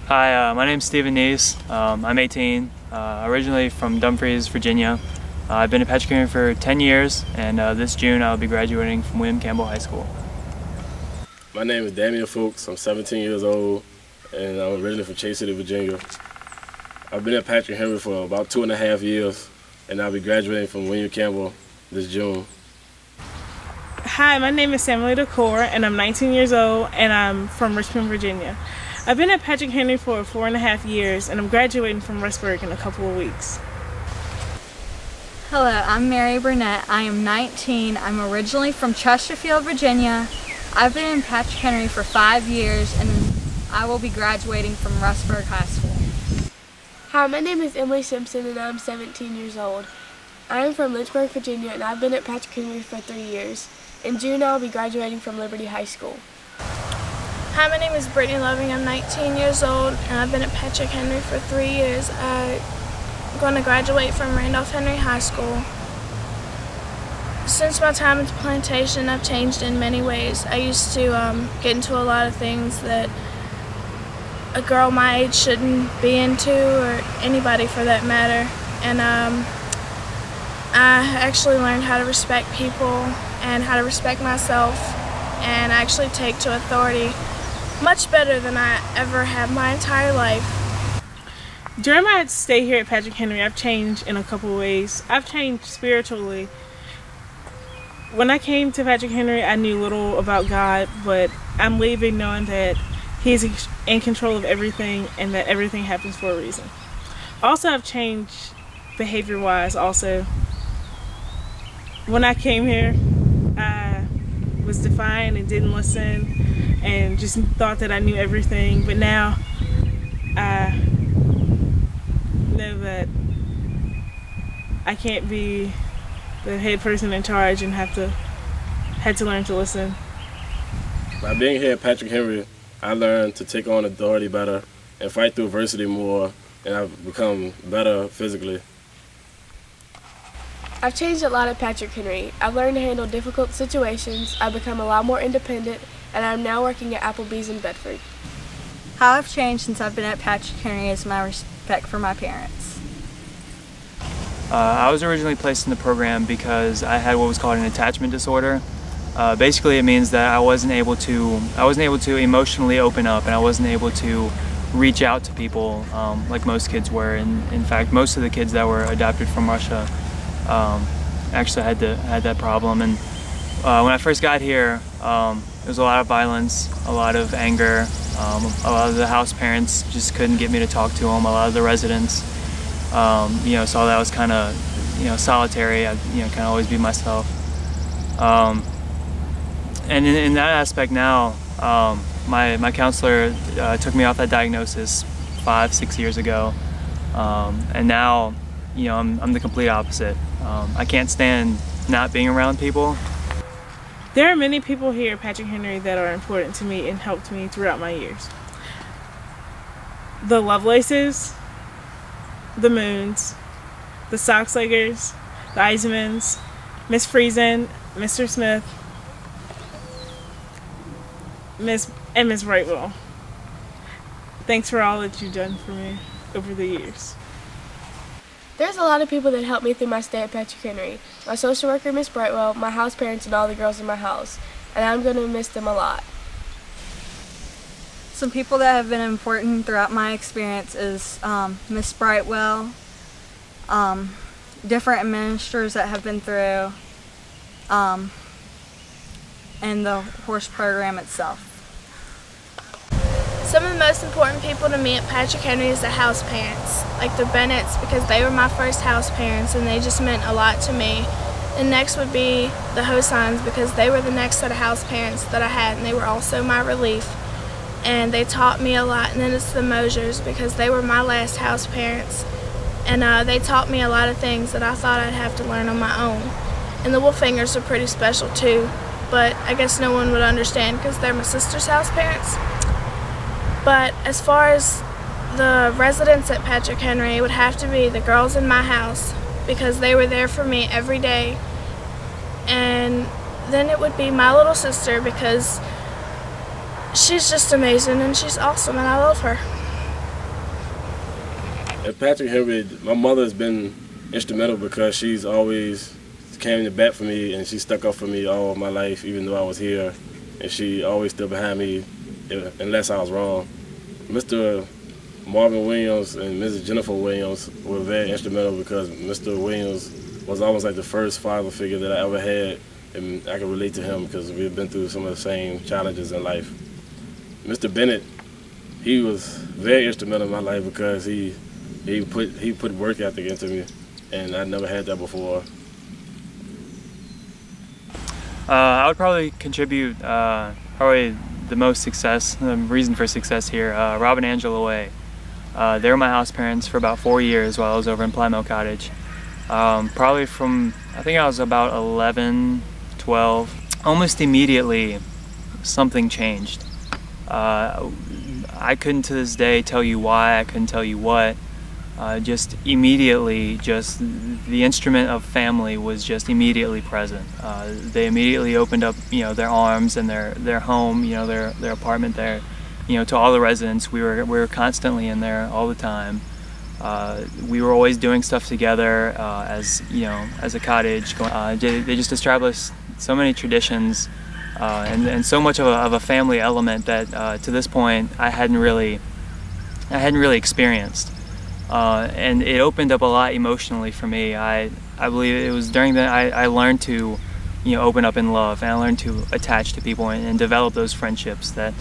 Hi, my name's Stephen Neese. I'm 18, originally from Dumfries, Virginia. I've been at Patrick Henry for 10 years, and this June I'll be graduating from William Campbell High School. My name is Damian Fuchs. I'm 17 years old, and I'm originally from Chase City, Virginia. I've been at Patrick Henry for about 2.5 years, and I'll be graduating from William Campbell this June. Hi, my name is Samuel Decor, and I'm 19 years old, and I'm from Richmond, Virginia. I've been at Patrick Henry for 4.5 years, and I'm graduating from Rustburg in a couple of weeks. Hello, I'm Mary Burnett. I am 19. I'm originally from Chesterfield, Virginia. I've been in Patrick Henry for 5 years, and I will be graduating from Rustburg High School. Hi, my name is Emily Simpson, and I'm 17 years old. I am from Lynchburg, Virginia, and I've been at Patrick Henry for 3 years. In June, I'll be graduating from Liberty High School. Hi, my name is Brittany Loving. I'm 19 years old, and I've been at Patrick Henry for 3 years. I'm going to graduate from Randolph Henry High School. Since my time at the Plantation, I've changed in many ways. I used to get into a lot of things that a girl my age shouldn't be into, or anybody for that matter. And I actually learned how to respect people and how to respect myself, and I actually take to authority much better than I ever have my entire life. During my stay here at Patrick Henry, I've changed in a couple of ways. I've changed spiritually. When I came to Patrick Henry, I knew little about God, but I'm leaving knowing that He's in control of everything and that everything happens for a reason. Also, I've changed behavior-wise also. When I came here, I was defiant and didn't listen and just thought that I knew everything, but now I know that I can't be the head person in charge and had to learn to listen. By being here at Patrick Henry, I learned to take on authority better and fight through adversity more, and I've become better physically. I've changed a lot at Patrick Henry. I've learned to handle difficult situations, I've become a lot more independent, and I'm now working at Applebee's in Bedford. How I've changed since I've been at Patrick Henry is my respect for my parents. I was originally placed in the program because I had what was called an attachment disorder. Basically, it means that I wasn't able to emotionally open up, and I wasn't able to reach out to people like most kids were. And in fact, most of the kids that were adopted from Russia actually had that problem. And when I first got here, there was a lot of violence, a lot of anger. A lot of the house parents just couldn't get me to talk to them. A lot of the residents, saw that I was kind of, solitary. I, kind of always be myself. And in that aspect now, my counselor took me off that diagnosis 5-6 years ago, and now, I'm the complete opposite. I can't stand not being around people. There are many people here at Patrick Henry that are important to me and helped me throughout my years. The Lovelaces, the Moons, the Soxlegers, the Eisemans, Miss Friesen, Mr. Smith, Miss Brightwell. Thanks for all that you've done for me over the years. There's a lot of people that helped me through my stay at Patrick Henry. My social worker, Miss Brightwell, my house parents, and all the girls in my house. And I'm going to miss them a lot. Some people that have been important throughout my experience is Miss Brightwell, different administrators that have been through, and the horse program itself. Some of the most important people to me at Patrick Henry is the house parents, like the Bennetts, because they were my first house parents and they just meant a lot to me. And next would be the Hosines, because they were the next set of house parents that I had, and they were also my relief. And they taught me a lot. And then it's the Mosers, because they were my last house parents, and they taught me a lot of things that I thought I'd have to learn on my own. And the Wolfingers are pretty special too, but I guess no one would understand because they're my sister's house parents. But as far as the residents at Patrick Henry, it would have to be the girls in my house, because they were there for me every day. And then it would be my little sister, because she's just amazing and she's awesome and I love her. At Patrick Henry, my mother has been instrumental because she's always came to bat for me, and she stuck up for me all my life, even though I was here, and she always stood behind me unless I was wrong. Mr. Marvin Williams and Mrs. Jennifer Williams were very instrumental because Mr. Williams was almost like the first father figure that I ever had, and I can relate to him because we've been through some of the same challenges in life. Mr. Bennett, he was very instrumental in my life because he put work ethic into me, and I never had that before. I would probably contribute probably the most success, the reason for success here, Rob and Angela Way. They were my house parents for about 4 years while I was over in Plymouth Cottage. Probably from, I think I was about 11, 12. Almost immediately, something changed. I couldn't to this day tell you why, I couldn't tell you what. Just immediately, just the instrument of family was just immediately present. They immediately opened up, their arms and their home, their apartment there, to all the residents. We were constantly in there all the time. We were always doing stuff together as a cottage. They just established so many traditions and so much of a family element that to this point I hadn't really experienced. And it opened up a lot emotionally for me. I believe it was during that I learned to open up in love, and I learned to attach to people and develop those friendships that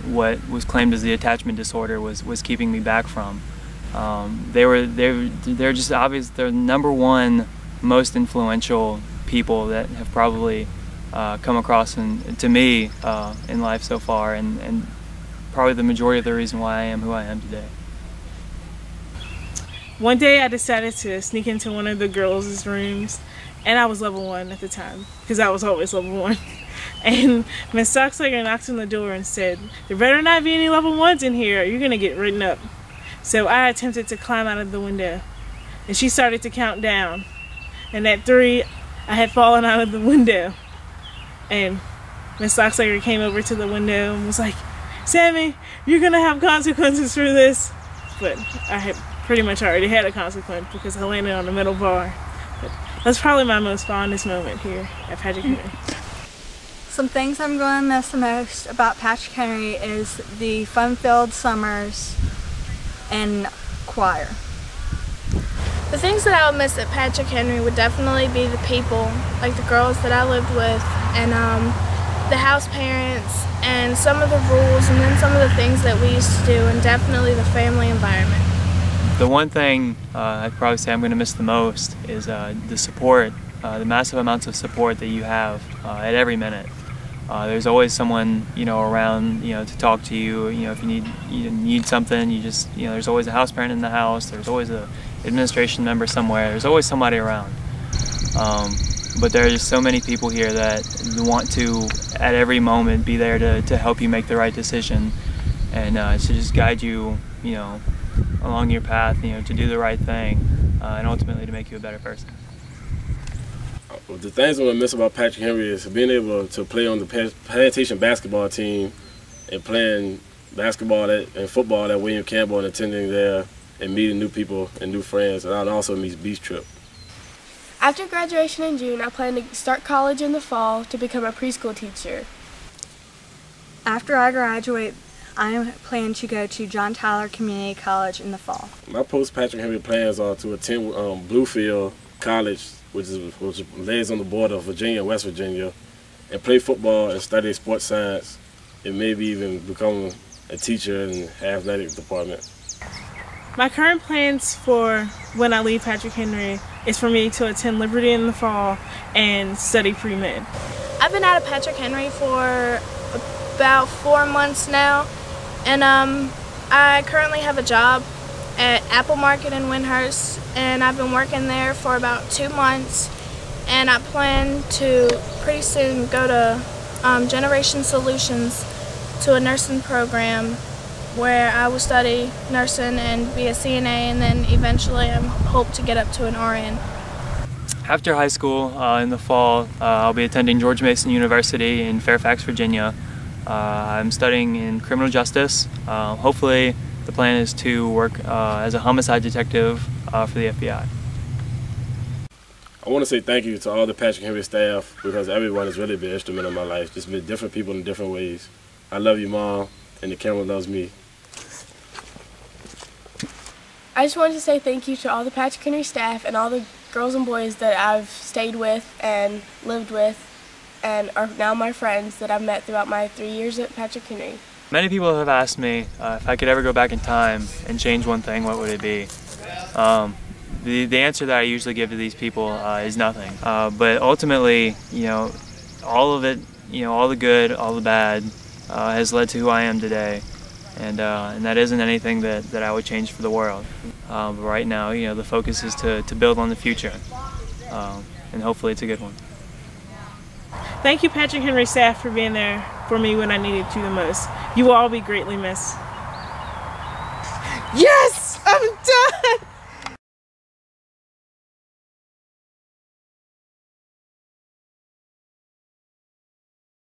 what was claimed as the attachment disorder was keeping me back from. They're just obvious. They're the #1 most influential people that have probably come across to me in life so far, and probably the majority of the reason why I am who I am today. One day I decided to sneak into one of the girls' rooms, and I was level 1 at the time, because I was always level 1. And Miss Stockslager knocked on the door and said, "There better not be any level 1s in here, or you're going to get written up." So I attempted to climb out of the window, and she started to count down. And at 3, I had fallen out of the window. And Miss Stockslager came over to the window and was like, "Sammy, you're going to have consequences for this." But I had pretty much already had a consequence because I landed on the middle bar. But that's probably my most fondest moment here at Patrick Henry. Some things I'm going to miss the most about Patrick Henry is the fun-filled summers and choir. The things that I would miss at Patrick Henry would definitely be the people, like the girls that I lived with, and the house parents, and some of the rules, and then some of the things that we used to do, and definitely the family environment. The one thing I'd probably say I'm going to miss the most is the support, the massive amounts of support that you have at every minute. There's always someone around to talk to you. If you need something, there's always a house parent in the house. There's always a administration member somewhere. There's always somebody around. But there are just so many people here that want to at every moment be there to help you make the right decision and to just guide you along your path, to do the right thing, and ultimately to make you a better person. The things I'm going to miss about Patrick Henry is being able to play on the Plantation basketball team and playing basketball and football at William Campbell and attending there and meeting new people and new friends, and I'd also meet Beach Trip. After graduation in June, I plan to start college in the fall to become a preschool teacher. After I graduate, I plan to go to John Tyler Community College in the fall. My post-Patrick Henry plans are to attend Bluefield College, which lays on the border of Virginia and West Virginia, and play football and study sports science, and maybe even become a teacher in the athletic department. My current plans for when I leave Patrick Henry is for me to attend Liberty in the fall and study pre-med. I've been out of Patrick Henry for about 4 months now, and I currently have a job at Apple Market in Windhurst, and I've been working there for about 2 months, and I plan to pretty soon go to Generation Solutions to a nursing program where I will study nursing and be a CNA, and then eventually I hope to get up to an RN. After high school in the fall, I'll be attending George Mason University in Fairfax, Virginia. I'm studying in criminal justice. Hopefully The plan is to work as a homicide detective for the FBI. I want to say thank you to all the Patrick Henry staff because everyone has really been instrumental in my life. Just been different people in different ways. I love you, Mom, and the camera loves me. I just wanted to say thank you to all the Patrick Henry staff and all the girls and boys that I've stayed with and lived with and are now my friends that I've met throughout my 3 years at Patrick Henry. Many people have asked me if I could ever go back in time and change one thing, what would it be? The answer that I usually give to these people is nothing. But ultimately, you know, all of it, you know, all the good, all the bad, has led to who I am today. And that isn't anything that I would change for the world. But right now, you know, the focus is to build on the future. And hopefully it's a good one. Thank you, Patrick Henry staff, for being there for me when I needed you the most. You will all be greatly missed. Yes! I'm